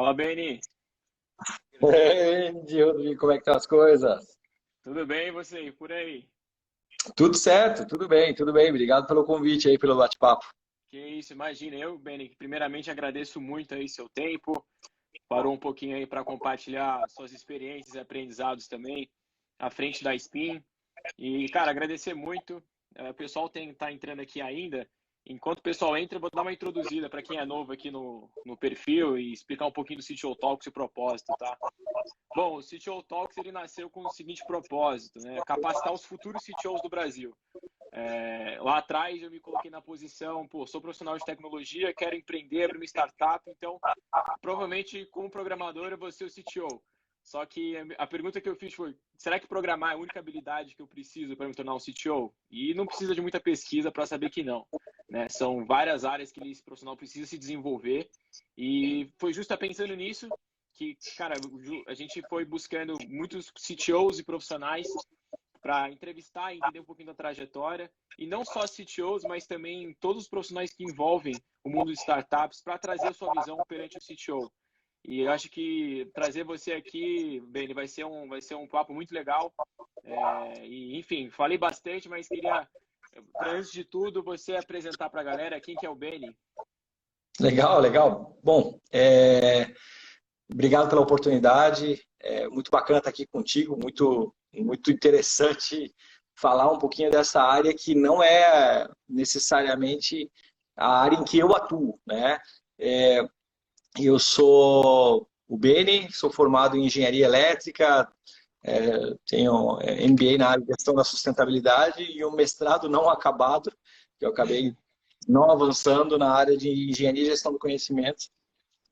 Fala, Beni. Grande, Rodrigo, como é que estão as coisas? Tudo bem, e você? E por aí? Tudo certo, tudo bem, tudo bem. Obrigado pelo convite aí, pelo bate-papo. Que isso, imagina. Eu, Beni, que primeiramente agradeço muito aí seu tempo. Parou um pouquinho aí para compartilhar suas experiências e aprendizados também à frente da Spin. E, cara, agradecer muito. O pessoal tá entrando aqui ainda. Enquanto o pessoal entra, eu vou dar uma introduzida para quem é novo aqui no perfil e explicar um pouquinho do CTO Talks e o propósito, tá? Bom, o CTO Talks ele nasceu com o seguinte propósito, né? Capacitar os futuros CTOs do Brasil. Lá atrás eu me coloquei na posição, pô, sou profissional de tecnologia, quero empreender, abrir uma startup, então provavelmente como programador eu vou ser o CTO. Só que a pergunta que eu fiz foi, será que programar é a única habilidade que eu preciso para me tornar um CTO? E não precisa de muita pesquisa para saber que não, né? São várias áreas que esse profissional precisa se desenvolver e foi justo pensando nisso que, cara, a gente foi buscando muitos CTOs e profissionais para entrevistar e entender um pouquinho da trajetória, e não só CTOs, mas também todos os profissionais que envolvem o mundo de startups para trazer a sua visão perante o CTO. E eu acho que trazer você aqui, Beni, vai ser um papo muito legal. Enfim, falei bastante, mas queria, antes de tudo, você apresentar para a galera quem que é o Beni. Legal, legal. Bom, obrigado pela oportunidade. É muito bacana estar aqui contigo, muito, muito interessante falar um pouquinho dessa área que não é necessariamente a área em que eu atuo, né? É, eu sou o Beni, sou formado em engenharia elétrica, tenho MBA na área de gestão da sustentabilidade e um mestrado não acabado, que eu acabei não avançando na área de engenharia e gestão do conhecimento.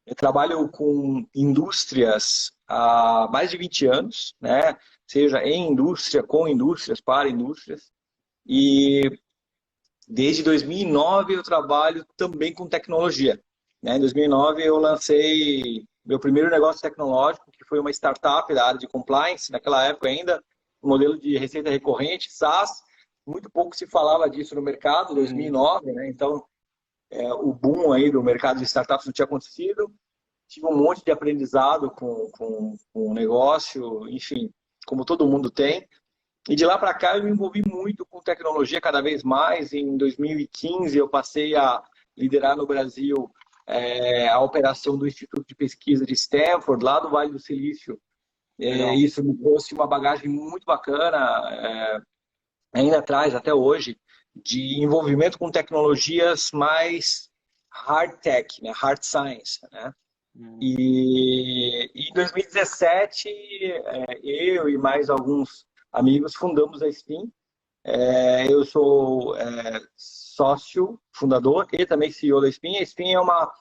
Eu trabalho com indústrias há mais de 20 anos, né? Seja em indústria, com indústrias, para indústrias. E desde 2009 eu trabalho também com tecnologia, né? Em 2009 eu lancei meu primeiro negócio tecnológico, que foi uma startup da área de compliance, naquela época ainda, um modelo de receita recorrente, SaaS. Muito pouco se falava disso no mercado, 2009, né? Então, o boom aí do mercado de startups não tinha acontecido. Tive um monte de aprendizado com o negócio, enfim, como todo mundo tem. E de lá para cá eu me envolvi muito com tecnologia cada vez mais. Em 2015 eu passei a liderar no Brasil a operação do Instituto de Pesquisa de Stanford, lá do Vale do Silício. Legal. Isso me trouxe uma bagagem muito bacana, ainda traz até hoje, de envolvimento com tecnologias mais hard tech, né? Hard science, né? Uhum. E em 2017, eu e mais alguns amigos fundamos a Spin. Eu sou sócio, fundador e também CEO da Spin. A Spin é uma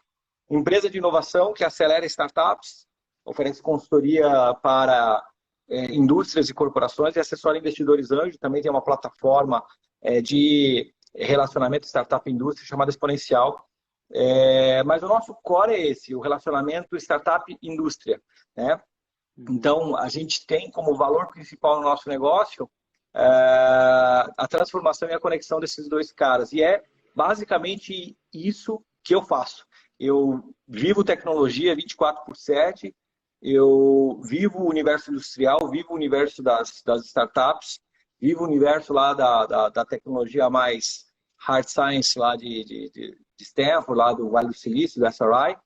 empresa de inovação que acelera startups, oferece consultoria para indústrias e corporações e assessora investidores anjo. Também tem uma plataforma de relacionamento startup-indústria chamada Exponencial. Mas o nosso core é esse, o relacionamento startup-indústria, né? Uhum. Então, a gente tem como valor principal no nosso negócio a transformação e a conexão desses dois caras. E é basicamente isso que eu faço. Eu vivo tecnologia 24/7, eu vivo o universo industrial, vivo o universo das startups, vivo o universo lá da tecnologia mais hard science lá de Stanford, lá do Vale do Silício, do SRI.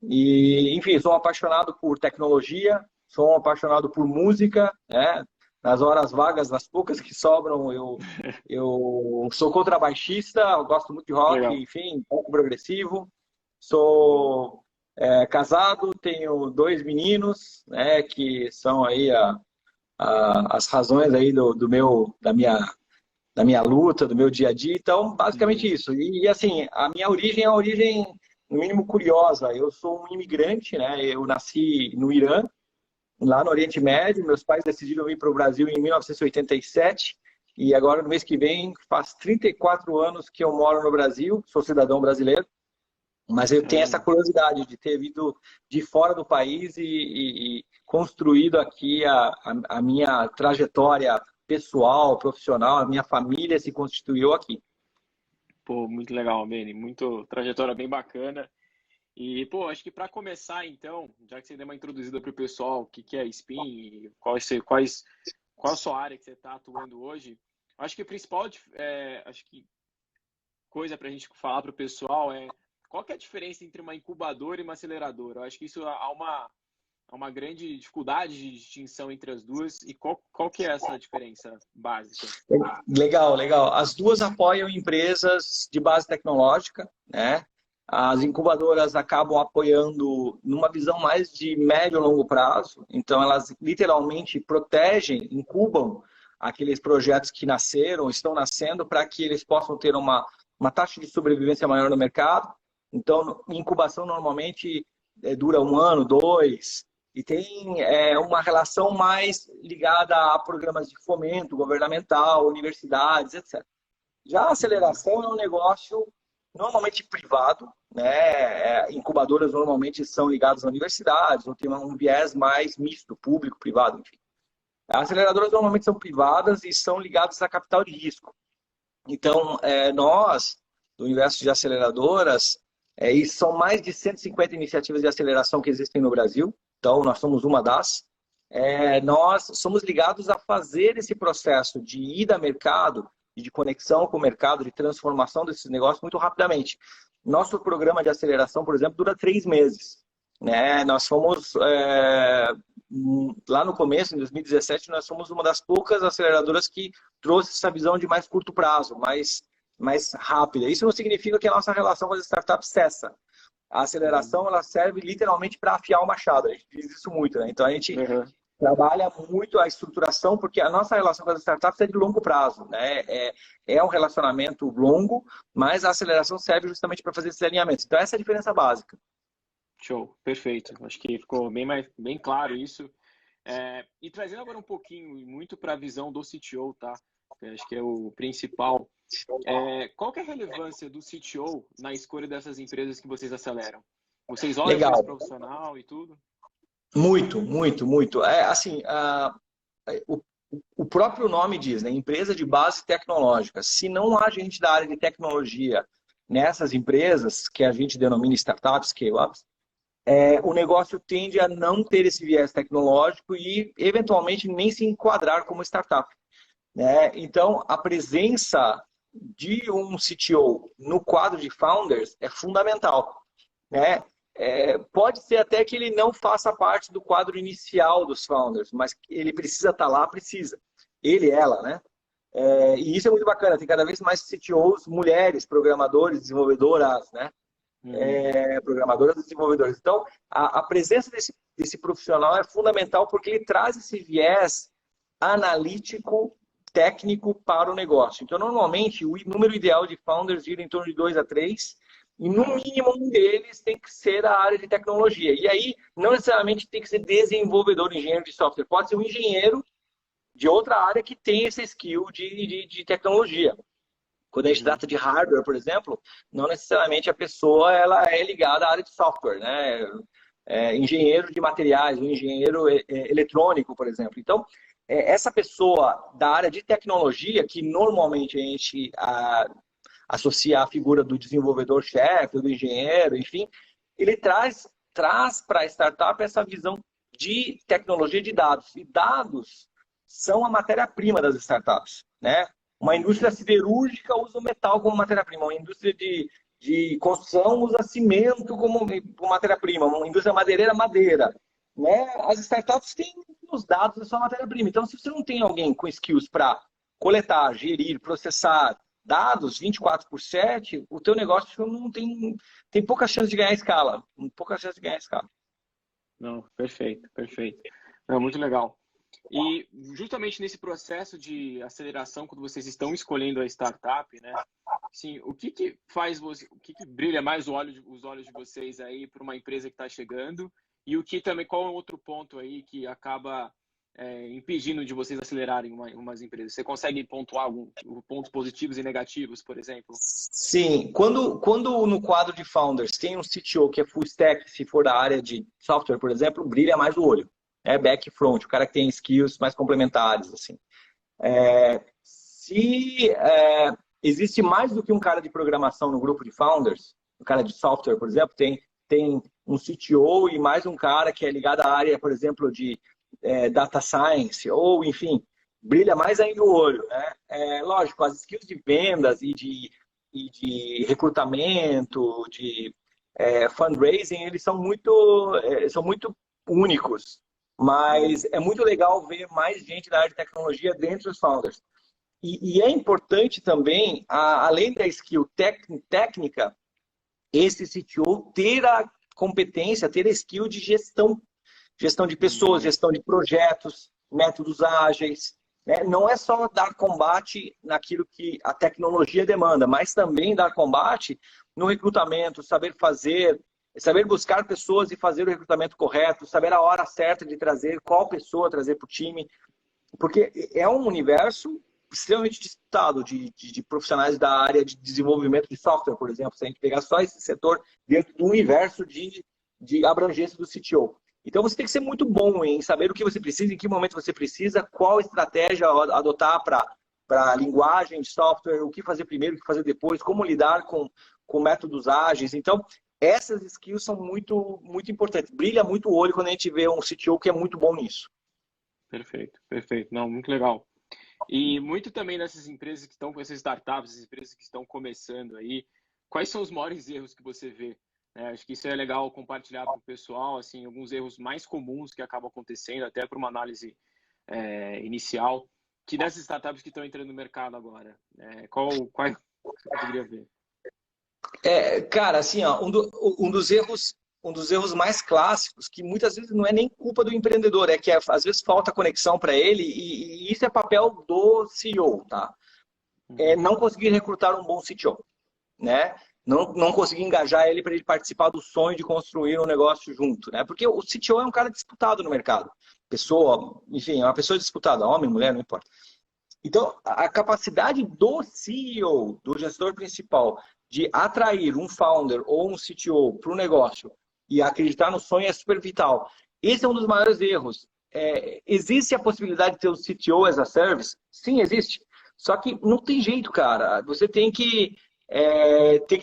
E, enfim, sou apaixonado por tecnologia, sou apaixonado por música, né? Nas horas vagas, nas poucas que sobram, eu sou contrabaixista, eu gosto muito de rock, Legal. enfim, rock progressivo. Sou casado, tenho dois meninos, né, que são aí as razões aí da minha luta, do meu dia a dia. Então, basicamente Uhum. isso. E assim, a minha origem é uma origem, no mínimo, curiosa. Eu sou um imigrante, né? Eu nasci no Irã, lá no Oriente Médio. Meus pais decidiram vir para o Brasil em 1987. E agora, no mês que vem, faz 34 anos que eu moro no Brasil, sou cidadão brasileiro. Mas eu tenho essa Caramba. curiosidade de ter vindo de fora do país e construído aqui a minha trajetória pessoal, profissional, a minha família se constituiu aqui. Pô, muito legal, Beni. Muito trajetória bem bacana. E, pô, acho que para começar, então, já que você deu uma introduzida para o pessoal, o que que é Spin e qual a sua área que você está atuando hoje, acho que a principal acho que coisa para a gente falar para o pessoal é qual que é a diferença entre uma incubadora e uma aceleradora. Eu acho que isso há uma grande dificuldade de distinção entre as duas. E qual que é essa diferença básica? Legal, legal. As duas apoiam empresas de base tecnológica, né? As incubadoras acabam apoiando numa visão mais de médio e longo prazo. Então, elas literalmente protegem, incubam aqueles projetos que nasceram, estão nascendo, para que eles possam ter uma taxa de sobrevivência maior no mercado. Então, incubação normalmente dura 1 ano, 2, e tem uma relação mais ligada a programas de fomento governamental, universidades, etc. Já a aceleração é um negócio normalmente privado, né? Incubadoras normalmente são ligadas a universidades, ou tem um viés mais misto, público-privado, enfim. As aceleradoras normalmente são privadas e são ligadas a capital de risco. Então, nós, do universo de aceleradoras, e são mais de 150 iniciativas de aceleração que existem no Brasil, então nós somos uma das. Nós somos ligados a fazer esse processo de ida a mercado e de conexão com o mercado, de transformação desses negócios muito rapidamente. Nosso programa de aceleração, por exemplo, dura 3 meses. Né? Nós fomos, lá no começo, em 2017, nós fomos uma das poucas aceleradoras que trouxe essa visão de mais curto prazo, mais rápida. Isso não significa que a nossa relação com as startups cessa. A aceleração, ela serve literalmente para afiar o machado. A gente diz isso muito, né? Então, a gente trabalha muito a estruturação, porque a nossa relação com as startups é de longo prazo, né? É um relacionamento longo, mas a aceleração serve justamente para fazer esses alinhamentos. Então, essa é a diferença básica. Show, perfeito. Acho que ficou bem claro isso. E trazendo agora um pouquinho, muito para a visão do CTO, tá? Acho que é o principal. Qual que é a relevância do CTO na escolha dessas empresas que vocês aceleram? Vocês olham para esse profissional e tudo? Muito, muito, muito. Assim, o próprio nome diz, né? Empresa de base tecnológica. Se não há gente da área de tecnologia nessas empresas, que a gente denomina startups, scale-ups, o negócio tende a não ter esse viés tecnológico e, eventualmente, nem se enquadrar como startup. Né? Então, a presença de um CTO no quadro de founders é fundamental. Né? Pode ser até que ele não faça parte do quadro inicial dos founders, mas ele precisa estar lá, precisa. Ele, ela, né? E isso é muito bacana. Tem cada vez mais CTOs, mulheres, programadores, desenvolvedoras, né? Programadoras e desenvolvedores. Então, a presença desse profissional é fundamental porque ele traz esse viés analítico, técnico para o negócio. Então, normalmente, o número ideal de founders gira em torno de 2 a 3, e no mínimo um deles tem que ser da área de tecnologia. E aí, não necessariamente tem que ser desenvolvedor, engenheiro de software. Pode ser um engenheiro de outra área que tem esse skill de tecnologia. Quando a gente trata de hardware, por exemplo, não necessariamente a pessoa ela é ligada à área de software, né? Engenheiro de materiais, um engenheiro eletrônico, por exemplo. Então, essa pessoa da área de tecnologia, que normalmente a gente associa à figura do desenvolvedor-chefe, do engenheiro, enfim, ele traz para a startup essa visão de tecnologia de dados. E dados são a matéria-prima das startups, né? Uma indústria siderúrgica usa o metal como matéria-prima, uma indústria de construção usa cimento como matéria-prima, uma indústria madeireira, madeira. Né? As startups têm os dados da sua matéria-prima. Então, se você não tem alguém com skills para coletar, gerir, processar dados 24/7, o teu negócio não tem pouca chance de ganhar escala. Pouca chance de ganhar escala. Não, perfeito, perfeito. É muito legal. E justamente nesse processo de aceleração, quando vocês estão escolhendo a startup, né? Assim, o que faz você, o que brilha mais os olhos de vocês aí para uma empresa que está chegando? E o que também, qual é o outro ponto aí que acaba impedindo de vocês acelerarem umas empresas? Você consegue pontuar alguns pontos positivos e negativos, por exemplo? Sim, quando no quadro de founders tem um CTO que é full stack, se for da área de software, por exemplo, brilha mais o olho. Back e front, o cara que tem skills mais complementares, assim. Se existe mais do que um cara de programação no grupo de founders, um cara de software, por exemplo, tem tem um CTO e mais um cara que é ligado à área, por exemplo, de data science, ou enfim, brilha mais ainda o olho, né? Lógico, as skills de vendas e de recrutamento, de fundraising, eles são muito únicos, mas é muito legal ver mais gente da área de tecnologia dentro dos founders. E é importante também, além da skill técnica, esse CTO ter a competência, ter a skill de gestão de pessoas, gestão de projetos, métodos ágeis, né? Não é só dar combate naquilo que a tecnologia demanda, mas também dar combate no recrutamento, saber buscar pessoas e fazer o recrutamento correto, saber a hora certa de trazer, qual pessoa trazer para o time, porque é um universo extremamente disputado de profissionais da área de desenvolvimento de software, por exemplo, se a gente pegar só esse setor dentro do universo de abrangência do CTO. Então, você tem que ser muito bom em saber o que você precisa, em que momento você precisa, qual estratégia adotar para a linguagem de software, o que fazer primeiro, o que fazer depois, como lidar com métodos ágeis. Então, essas skills são muito, muito importantes. Brilha muito o olho quando a gente vê um CTO que é muito bom nisso. Perfeito, perfeito. Não, muito legal. E muito também nessas empresas que estão com essas startups, essas empresas que estão começando aí, quais são os maiores erros que você vê? Acho que isso é legal compartilhar com o pessoal, assim, alguns erros mais comuns que acabam acontecendo, até para uma análise inicial, que dessas startups que estão entrando no mercado agora, qual você poderia ver? Cara, assim, ó, um dos erros mais clássicos, que muitas vezes não é nem culpa do empreendedor, é que às vezes falta conexão para ele, e isso é papel do CEO, tá? Não conseguir recrutar um bom CTO, né? Não conseguir engajar ele para ele participar do sonho de construir um negócio junto, né? Porque o CTO é um cara disputado no mercado. Pessoa, enfim, é uma pessoa disputada, homem, mulher, não importa. Então, a capacidade do CEO, do gestor principal, de atrair um founder ou um CTO para o negócio e acreditar no sonho é super vital. Esse é um dos maiores erros. Existe a possibilidade de ter o CTO as a service? Sim, existe. Só que não tem jeito, cara. Você tem que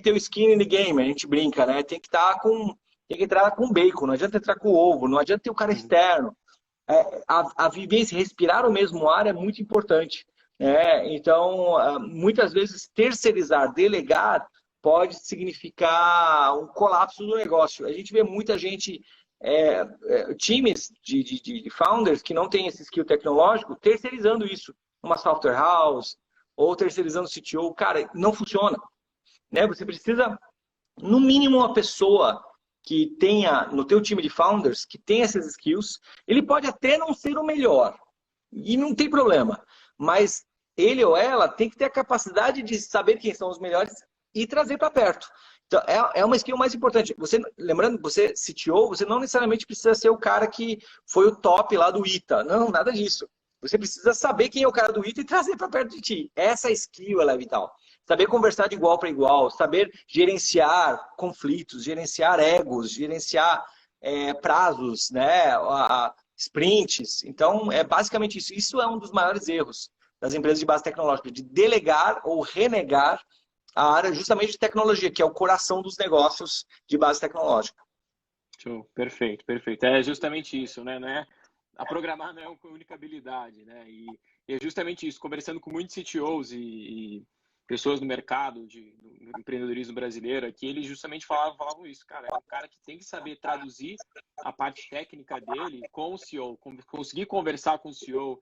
ter o skin in the game, a gente brinca, né? Tem que entrar com bacon, não adianta entrar com ovo, não adianta ter o cara externo. A vivência, respirar o mesmo ar é muito importante. Então, muitas vezes, terceirizar, delegar, pode significar um colapso do negócio. A gente vê muita gente, times de founders que não têm esse skill tecnológico, terceirizando isso. Uma software house, ou terceirizando o CTO. Cara, não funciona. Você precisa, no mínimo, uma pessoa que tenha no teu time de founders, que tenha essas skills. Ele pode até não ser o melhor, e não tem problema, mas ele ou ela tem que ter a capacidade de saber quem são os melhores e trazer para perto. Então, é uma skill mais importante. Lembrando, você CTO, você não necessariamente precisa ser o cara que foi o top lá do ITA. Não, nada disso. Você precisa saber quem é o cara do ITA e trazer para perto de ti. Essa skill ela é vital. Saber conversar de igual para igual, saber gerenciar conflitos, gerenciar egos, gerenciar prazos, né? Sprints. Então, é basicamente isso. Isso é um dos maiores erros das empresas de base tecnológica, de delegar ou renegar a área justamente de tecnologia, que é o coração dos negócios de base tecnológica. Show. Perfeito, perfeito. É justamente isso, né? A programar não é a única habilidade, né? E é justamente isso, conversando com muitos CTOs e pessoas no mercado do empreendedorismo brasileiro aqui, eles justamente falavam isso, cara, é um cara que tem que saber traduzir a parte técnica dele com o CEO, conseguir conversar com o CEO,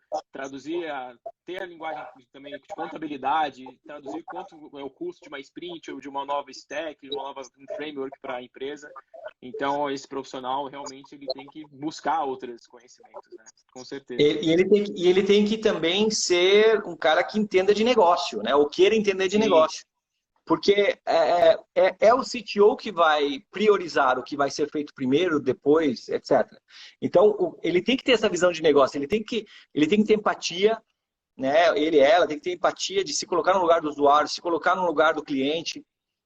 ter a linguagem também de contabilidade, traduzir quanto é o custo de uma sprint ou de uma nova stack, de uma nova framework para a empresa. Então, esse profissional realmente ele tem que buscar outros conhecimentos, né? Com certeza. E ele tem que também ser um cara que entenda de negócio, né? Ou queira entender de negócio. Porque é o CTO que vai priorizar o que vai ser feito primeiro, depois, etc. Então, ele tem que ter essa visão de negócio, ele tem que ter empatia, né? Ela tem que ter empatia de se colocar no lugar do usuário, se colocar no lugar do cliente,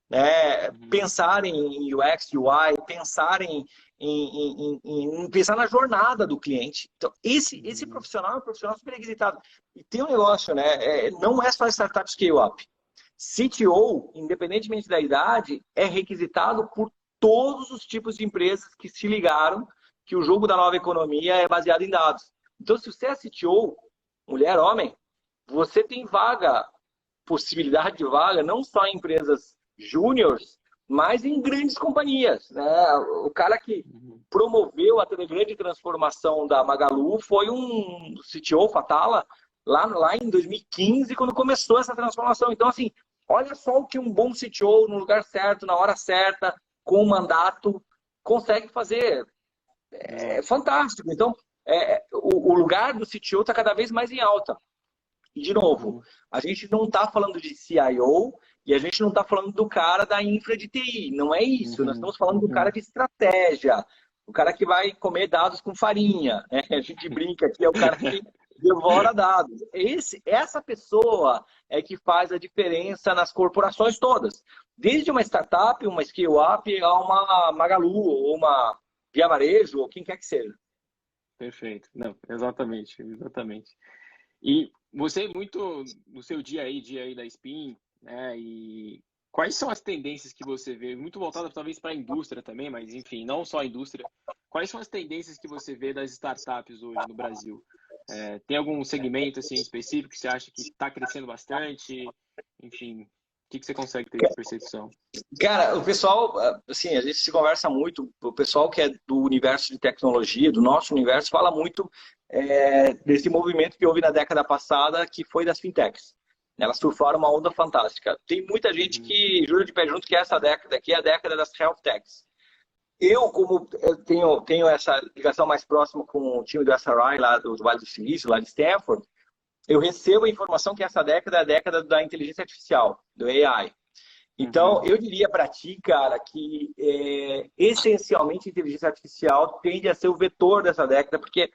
né? Pensar em UX, UI, pensar pensar na jornada do cliente. Então, esse profissional é um profissional super requisitado. E tem um negócio, né? Não é só startup scale-up. CTO, independentemente da idade, é requisitado por todos os tipos de empresas que se ligaram que o jogo da nova economia é baseado em dados. Então, se você é CTO, mulher, homem, você tem vaga, possibilidade de vaga, não só em empresas júniores, mas em grandes companhias, né? O cara que promoveu a grande transformação da Magalu foi um CTO, Fatala, lá em 2015, quando começou essa transformação. Então, assim, olha só o que um bom CTO, no lugar certo, na hora certa, com um mandato, consegue fazer. É fantástico. Então, o lugar do CTO está cada vez mais em alta. E, de novo, a gente não está falando de CIO e a gente não está falando do cara da infra de TI. Não é isso. Nós estamos falando do cara de estratégia. O cara que vai comer dados com farinha. Né? A gente brinca aqui, é o cara que devora dados. Essa pessoa é que faz a diferença nas corporações todas. Desde uma startup, uma scale-up, a uma Magalu, ou uma Via Varejo, ou quem quer que seja. Perfeito. Não, exatamente, exatamente. E você muito no seu dia aí da Spin, né? E quais são as tendências que você vê, muito voltada talvez para a indústria também, mas enfim, não só a indústria. Quais são as tendências que você vê das startups hoje no Brasil? Tem algum segmento assim específico que você acha que está crescendo bastante? Enfim, o que você consegue ter de percepção? Cara, o pessoal, assim, a gente se conversa muito, o pessoal que é do universo de tecnologia, do nosso universo, fala muito desse movimento que houve na década passada, que foi das fintechs. Elas surfaram uma onda fantástica. Tem muita gente que jura de pé junto que essa década aqui é a década das health techs. Como eu tenho essa ligação mais próxima com o time do SRI, lá do Vale do Silício, lá de Stanford, eu recebo a informação que essa década é a década da inteligência artificial, do AI. Então, eu diria para ti, cara, que essencialmente a inteligência artificial tende a ser o vetor dessa década, porque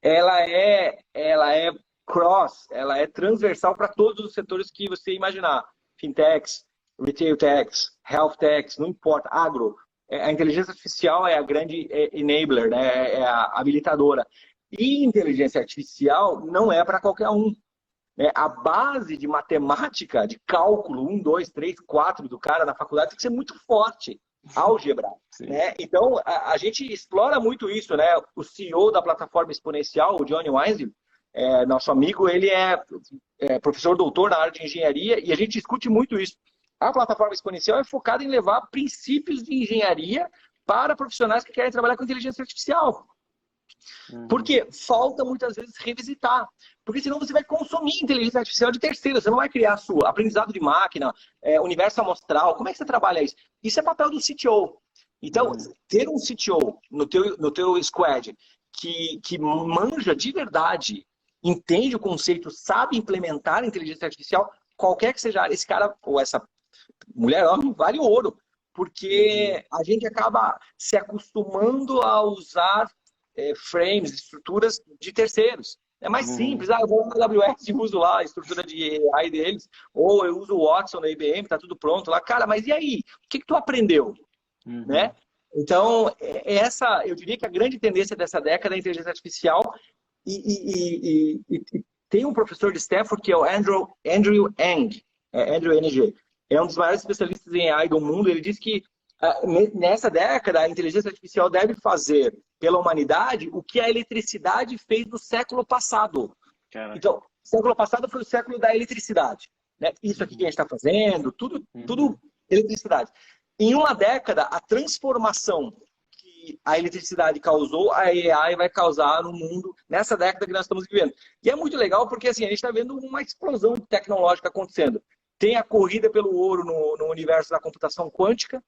ela é cross, ela é transversal para todos os setores que você imaginar. Fintechs, retail techs, health techs, não importa, agro. A inteligência artificial é a grande enabler, né? É a habilitadora. E inteligência artificial não é para qualquer um. A base de matemática, de cálculo, 1, 2, 3, 4 do cara na faculdade tem que ser muito forte. Álgebra. Né? Então, a gente explora muito isso. Né? O CEO da plataforma exponencial, o Johnny Weisel, nosso amigo, ele é professor doutor na área de engenharia e a gente discute muito isso. A plataforma exponencial é focada em levar princípios de engenharia para profissionais que querem trabalhar com inteligência artificial. Porque falta muitas vezes revisitar. Porque senão você vai consumir inteligência artificial de terceiro. Você não vai criar sua aprendizado de máquina, universo amostral. Como é que você trabalha isso? Isso é papel do CTO. Então, ter um CTO no teu squad que manja de verdade, entende o conceito, sabe implementar a inteligência artificial, qualquer que seja esse cara ou essa mulher, homem, vale ouro. Porque a gente acaba se acostumando a usar frames, estruturas de terceiros. É mais simples. Eu vou na AWS e uso lá a estrutura de AI deles, ou eu uso o Watson da IBM, tá tudo pronto lá. Cara, mas e aí? O que tu aprendeu? Né? Então, eu diria que a grande tendência dessa década é a inteligência artificial e tem um professor de Stanford que é o Andrew Ng, Andrew Ng. É um dos maiores especialistas em AI do mundo. Ele diz que nessa década a inteligência artificial deve fazer pela humanidade o que a eletricidade fez no século passado. Caraca. Então, o século passado foi o século da eletricidade. Né? Isso aqui que a gente está fazendo, tudo eletricidade. Em uma década, a transformação que a eletricidade causou, a AI vai causar no mundo, nessa década que nós estamos vivendo. E é muito legal porque assim, a gente está vendo uma explosão tecnológica acontecendo. Tem a corrida pelo ouro no universo da computação quântica,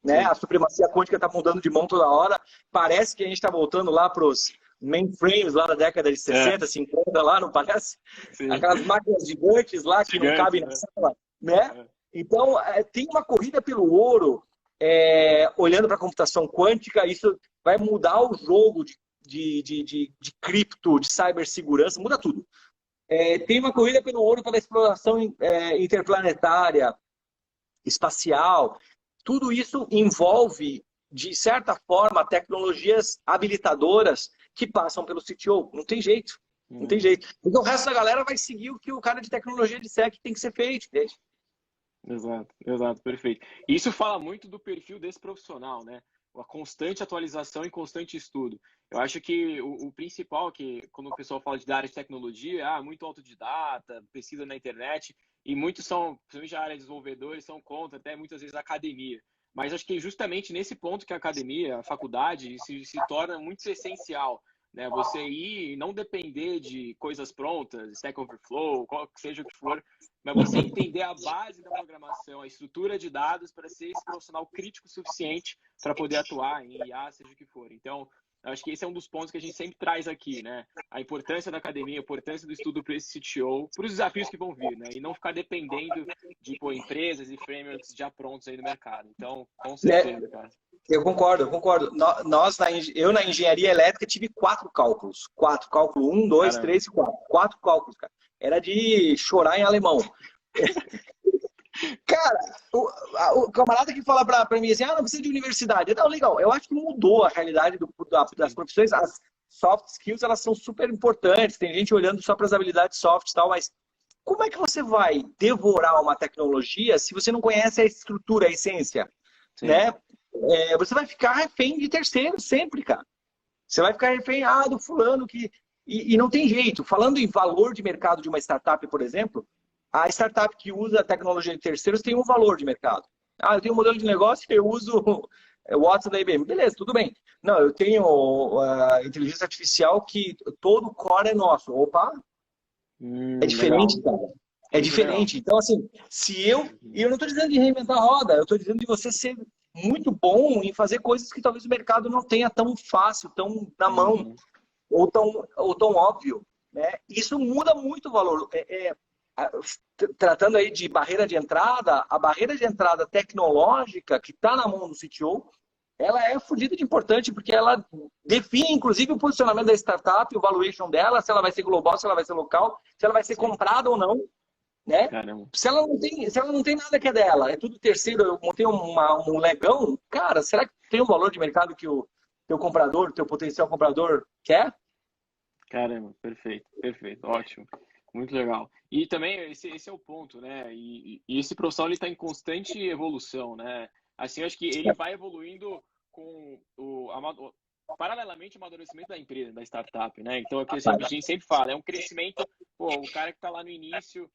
né? A supremacia quântica está mudando de mão toda hora. Parece que a gente está voltando lá para os mainframes lá da década de 60, 50, lá, não parece? Sim. Aquelas máquinas gigantes lá que não cabem na sala, né? Então, tem uma corrida pelo ouro, olhando para a computação quântica. Isso vai mudar o jogo de cripto, de cibersegurança, muda tudo. Tem uma corrida pelo ouro pela exploração interplanetária, espacial. Tudo isso envolve, de certa forma, tecnologias habilitadoras que passam pelo CTO. Não tem jeito. Não tem jeito. Então o resto da galera vai seguir o que o cara de tecnologia disser que tem que ser feito, entende? Exato, perfeito. Isso fala muito do perfil desse profissional, né? A constante atualização e constante estudo. Eu acho que o principal, que quando o pessoal fala de área de tecnologia, muito autodidata, pesquisa na internet, e muitos são, principalmente a área de desenvolvedores, são contra, até muitas vezes a academia. Mas acho que justamente nesse ponto que a academia, a faculdade, se torna muito essencial, né? Você ir e não depender de coisas prontas, Stack Overflow, qual que seja o que for, mas você entender a base da programação, a estrutura de dados para ser esse profissional crítico suficiente para poder atuar em IA, seja o que for. Então, acho que esse é um dos pontos que a gente sempre traz aqui, né? A importância da academia, a importância do estudo para esse CTO, para os desafios que vão vir, né? E não ficar dependendo de empresas e frameworks já prontos aí no mercado. Então, com certeza, cara. Eu concordo, eu concordo. Eu, na engenharia elétrica, tive 4 cálculos. 4, cálculo 1, 2, 3 e 4. 4 cálculos, cara. Era de chorar em alemão. Cara, o camarada que fala pra mim assim, não precisa de universidade. Não, legal, eu acho que mudou a realidade das profissões. As soft skills, elas são super importantes. Tem gente olhando só para as habilidades soft e tal, mas como é que você vai devorar uma tecnologia se você não conhece a estrutura, a essência? Né? Você vai ficar refém de terceiros sempre, cara. Você vai ficar refém do fulano que... E não tem jeito. Falando em valor de mercado de uma startup, por exemplo, a startup que usa a tecnologia de terceiros tem um valor de mercado. Eu tenho um modelo de negócio que eu uso o WhatsApp da IBM. Beleza, tudo bem. Não, eu tenho a inteligência artificial que todo o core é nosso. Opa, é diferente, legal. cara. É diferente. Então, assim, E eu não estou dizendo de reinventar a roda, eu estou dizendo de você ser muito bom em fazer coisas que talvez o mercado não tenha tão fácil, tão na mão, ou tão óbvio. Né? Isso muda muito o valor. Tratando aí de barreira de entrada, a barreira de entrada tecnológica que está na mão do CTO, ela é fodida de importante, porque ela define, inclusive, o posicionamento da startup, o valuation dela, se ela vai ser global, se ela vai ser local, se ela vai ser comprada ou não. Né? Se ela não tem nada que é dela, é tudo terceiro, eu montei um legão, cara, será que tem um valor de mercado que o teu comprador, teu potencial comprador quer? Caramba, perfeito, ótimo, muito legal. E também esse é o ponto, né? E esse profissional ele está em constante evolução, né? Assim, eu acho que ele vai evoluindo com paralelamente ao amadurecimento da empresa, da startup, né? Então, é o que a gente sempre fala, é um crescimento, o cara que está lá no início,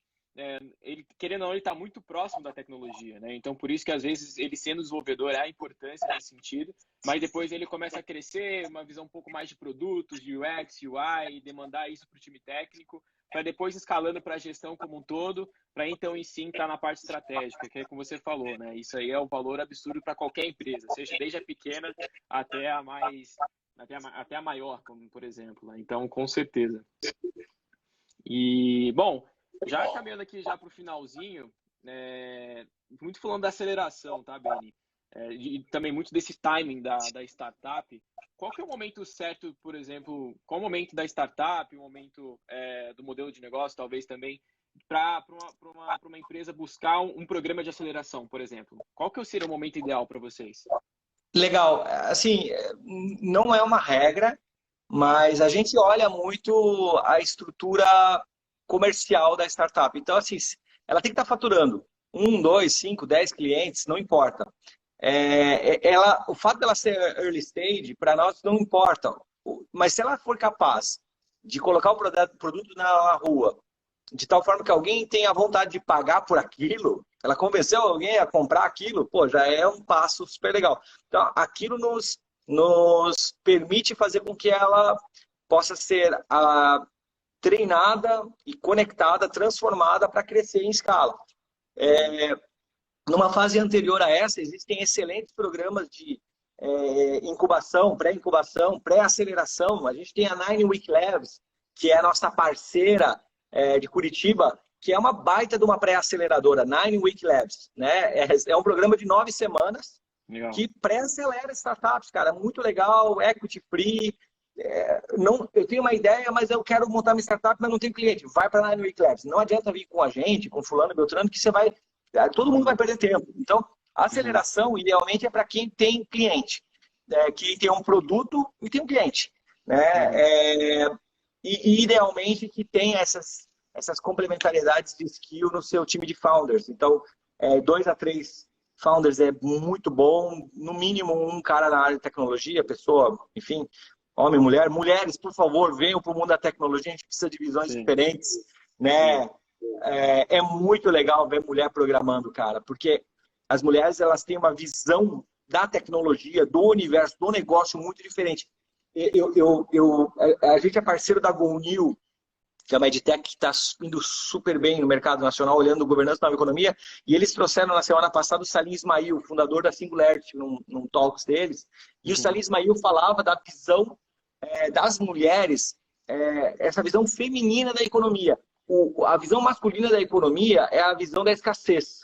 ele, querendo ou não, ele está muito próximo da tecnologia, né? Então, por isso que às vezes ele sendo desenvolvedor é a importância nesse sentido, mas depois ele começa a crescer, uma visão um pouco mais de produtos, de UX, UI, e demandar isso para o time técnico, para depois escalando para a gestão como um todo, para então em si estar na parte estratégica, que é como você falou, né? Isso aí é um valor absurdo para qualquer empresa, seja desde a pequena até a até a maior, como por exemplo. Né? Então, com certeza. E, bom, já caminhando aqui já para o finalzinho, muito falando da aceleração, tá, Benny? E também muito desse timing da startup. Qual que é o momento certo, por exemplo, qual o momento da startup, o momento do modelo de negócio, talvez também, para uma empresa buscar um programa de aceleração, por exemplo? Qual que seria o momento ideal para vocês? Legal. Assim, não é uma regra, mas a gente olha muito a estrutura comercial da startup. Então, assim, ela tem que estar faturando 1, 2, 5, 10 clientes, não importa. O fato dela ser early stage, para nós, não importa. Mas se ela for capaz de colocar o produto na rua, de tal forma que alguém tenha vontade de pagar por aquilo, ela convenceu alguém a comprar aquilo, pô, já é um passo super legal. Então, aquilo nos permite fazer com que ela possa ser treinada e conectada, transformada para crescer em escala. Numa fase anterior a essa, existem excelentes programas de incubação, pré-incubação, pré-aceleração. A gente tem a Nine Week Labs, que é a nossa parceira de Curitiba, que é uma baita de uma pré-aceleradora, Nine Week Labs. Né? É um programa de 9 semanas legal. Que pré-acelera startups, cara. Muito legal, equity free. Eu tenho uma ideia, mas eu quero montar uma startup, mas não tenho cliente. Vai para a Nine Week Labs. Não adianta vir com a gente, com fulano, beltrano, que você vai... Todo mundo vai perder tempo. Então, a aceleração, idealmente, é para quem tem cliente. Que tem um produto e tem um cliente. Né? E idealmente, que tem essas complementariedades de skill no seu time de founders. Então, 2 a 3 founders é muito bom, no mínimo um cara na área de tecnologia, pessoa, enfim, homem, mulher. Mulheres, por favor, venham para o mundo da tecnologia, a gente precisa de visões diferentes, né? É muito legal ver mulher programando, cara, porque as mulheres, elas têm uma visão da tecnologia, do universo, do negócio muito diferente. A gente é parceiro da GoNew, que é uma edtech que está indo super bem no mercado nacional, olhando governança da nova economia, e eles trouxeram na semana passada o Salim Ismail, fundador da Singularity, num talks deles, e o Salim Ismail falava da visão das mulheres, essa visão feminina da economia. A visão masculina da economia é a visão da escassez,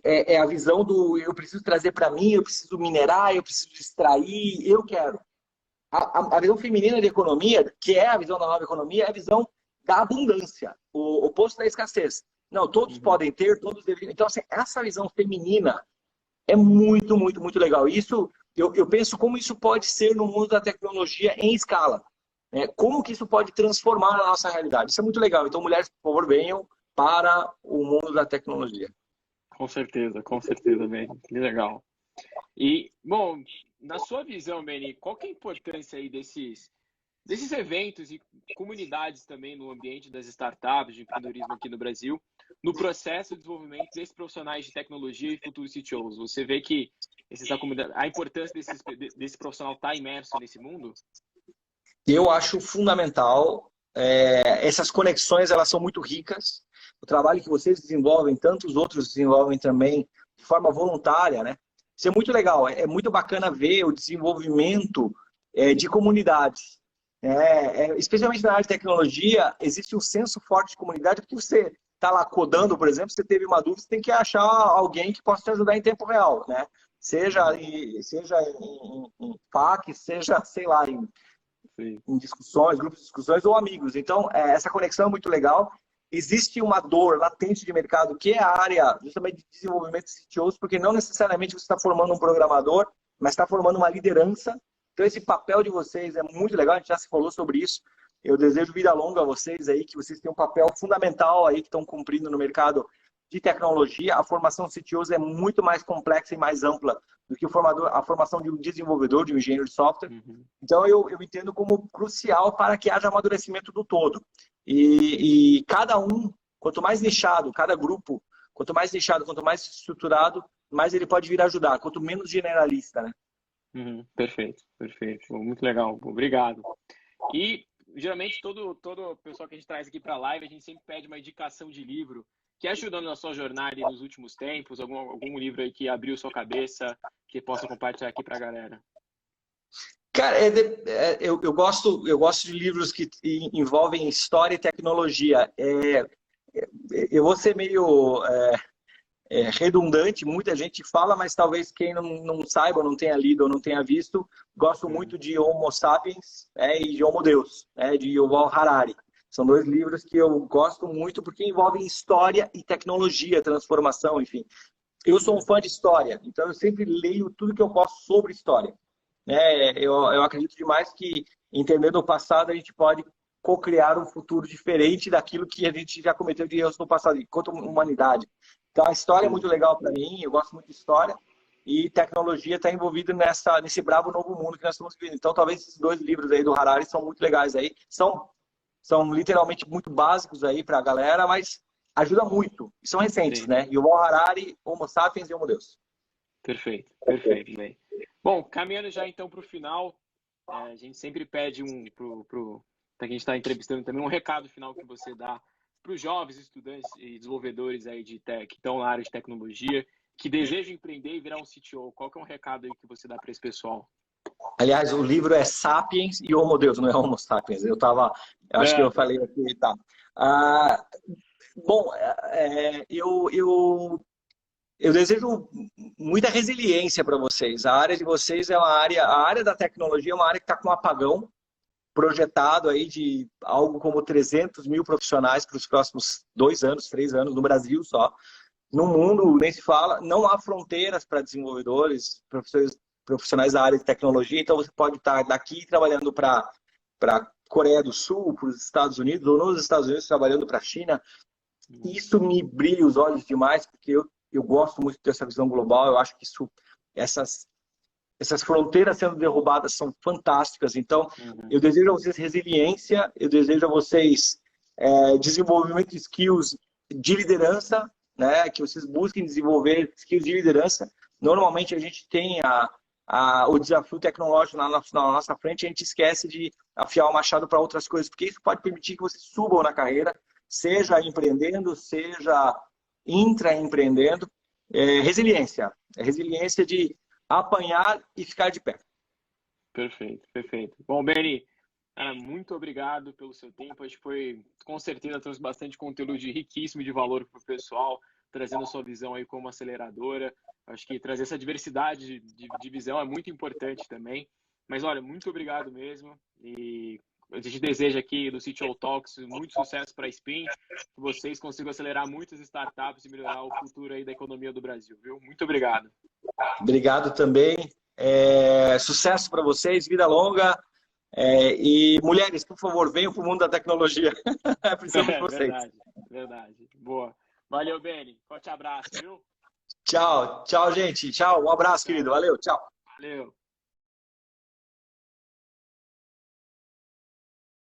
é a visão do eu preciso trazer para mim, eu preciso minerar, eu preciso extrair, eu quero. A visão feminina da economia, que é a visão da nova economia, é a visão da abundância, o oposto da escassez. Não, todos podem ter, todos deveriam. Então, assim, essa visão feminina é muito, muito, muito legal. Isso, eu penso como isso pode ser no mundo da tecnologia em escala. Né? Como que isso pode transformar a nossa realidade. Isso é muito legal. Então, mulheres, por favor, venham para o mundo da tecnologia. Com certeza, Beni. Que legal. E, bom, na sua visão, Beni, qual que é a importância aí desses eventos e comunidades também no ambiente das startups, de empreendedorismo aqui no Brasil, no processo de desenvolvimento desses profissionais de tecnologia e futuros CTOs? Você vê que a importância desse profissional estar imerso nesse mundo? Eu acho fundamental. Essas conexões, elas são muito ricas. O trabalho que vocês desenvolvem, tantos outros desenvolvem também de forma voluntária, né? Isso é muito legal. É muito bacana ver o desenvolvimento de comunidades. Especialmente na área de tecnologia, existe um senso forte de comunidade, porque você está lá codando, por exemplo, você teve uma dúvida, você tem que achar alguém que possa te ajudar em tempo real, né? Seja em FAQ, seja, sei lá, em discussões, grupos de discussões ou amigos. Então, essa conexão é muito legal. Existe uma dor latente de mercado, que é a área justamente de desenvolvimento de CTOs, porque não necessariamente você está formando um programador, mas está formando uma liderança. Então, esse papel de vocês é muito legal, a gente já se falou sobre isso. Eu desejo vida longa a vocês aí, que vocês têm um papel fundamental aí que estão cumprindo no mercado de tecnologia. A formação de CTOs é muito mais complexa e mais ampla do que a formação de um desenvolvedor, de um engenheiro de software. Então, eu entendo como crucial para que haja amadurecimento do todo. E cada um, quanto mais nichado, cada grupo, quanto mais nichado, quanto mais estruturado, mais ele pode vir ajudar, quanto menos generalista, né? Perfeito. Muito legal. Obrigado. E, geralmente, todo pessoal que a gente traz aqui para a live, a gente sempre pede uma indicação de livro que ajudando na sua jornada nos últimos tempos, algum livro aí que abriu sua cabeça, que possa compartilhar aqui para a galera. Cara, eu gosto de livros que envolvem história e tecnologia. Eu vou ser meio redundante, muita gente fala, mas talvez quem não saiba, não tenha lido ou não tenha visto, gosto muito de Homo Sapiens e de Homo Deus, de Yuval Harari. São 2 livros que eu gosto muito porque envolvem história e tecnologia, transformação, enfim. Eu sou um fã de história, então eu sempre leio tudo que eu posso sobre história. Eu acredito demais que, entendendo o passado, a gente pode co-criar um futuro diferente daquilo que a gente já cometeu de erros no passado, enquanto humanidade. Então, a história é muito legal para mim, eu gosto muito de história, e tecnologia está envolvida nesse bravo novo mundo que nós estamos vivendo. Então, talvez esses 2 livros aí do Harari são muito legais aí. São literalmente muito básicos aí para a galera, mas ajudam muito. E são recentes, né? Yuval Harari, Homo Sapiens e Homo Deus. Perfeito, bem. Bom, caminhando já então para o final, a gente sempre pede para quem está entrevistando também, um recado final que você dá para os jovens estudantes e desenvolvedores aí de tech, que estão na área de tecnologia, que desejam empreender e virar um CTO. Qual que é um recado aí que você dá para esse pessoal? Aliás, o livro é Sapiens e Homo Deus, não é Homo Sapiens. Eu acho que eu falei aqui, tá. Bom, eu desejo muita resiliência para vocês. A área de vocês a área da tecnologia é uma área que está com um apagão projetado aí de algo como 300 mil profissionais para os próximos 2 anos, 3 anos, no Brasil só. No mundo, nem se fala, não há fronteiras para desenvolvedores, profissionais da área de tecnologia, então você pode estar daqui trabalhando para a Coreia do Sul, para os Estados Unidos, ou nos Estados Unidos trabalhando para a China. Isso me brilha os olhos demais, porque eu Eu gosto muito dessa visão global. Eu acho que essas fronteiras sendo derrubadas são fantásticas. Então, eu desejo a vocês resiliência, eu desejo a vocês desenvolvimento de skills de liderança, né? Que vocês busquem desenvolver skills de liderança. Normalmente, a gente tem o desafio tecnológico na nossa frente, a gente esquece de afiar o machado para outras coisas, porque isso pode permitir que vocês subam na carreira, seja empreendendo, seja intraempreendendo. Resiliência. Resiliência de apanhar e ficar de pé. Perfeito, perfeito. Bom, Benny, muito obrigado pelo seu tempo. Acho que foi, com certeza, trouxe bastante conteúdo riquíssimo de valor para o pessoal, trazendo a sua visão aí como aceleradora. Acho que trazer essa diversidade de visão é muito importante também. Mas, olha, muito obrigado mesmo. E a gente deseja aqui do CTO Talks muito sucesso para a Spin, que vocês consigam acelerar muitas startups e melhorar o futuro aí da economia do Brasil, viu? Muito obrigado. Obrigado também. Sucesso para vocês, vida longa. E mulheres, por favor, venham para o mundo da tecnologia. Precisamos de vocês. Verdade, verdade. Boa. Valeu, Benny. Forte abraço, viu? Tchau, tchau, gente. Tchau, um abraço, querido. Valeu, tchau. Valeu.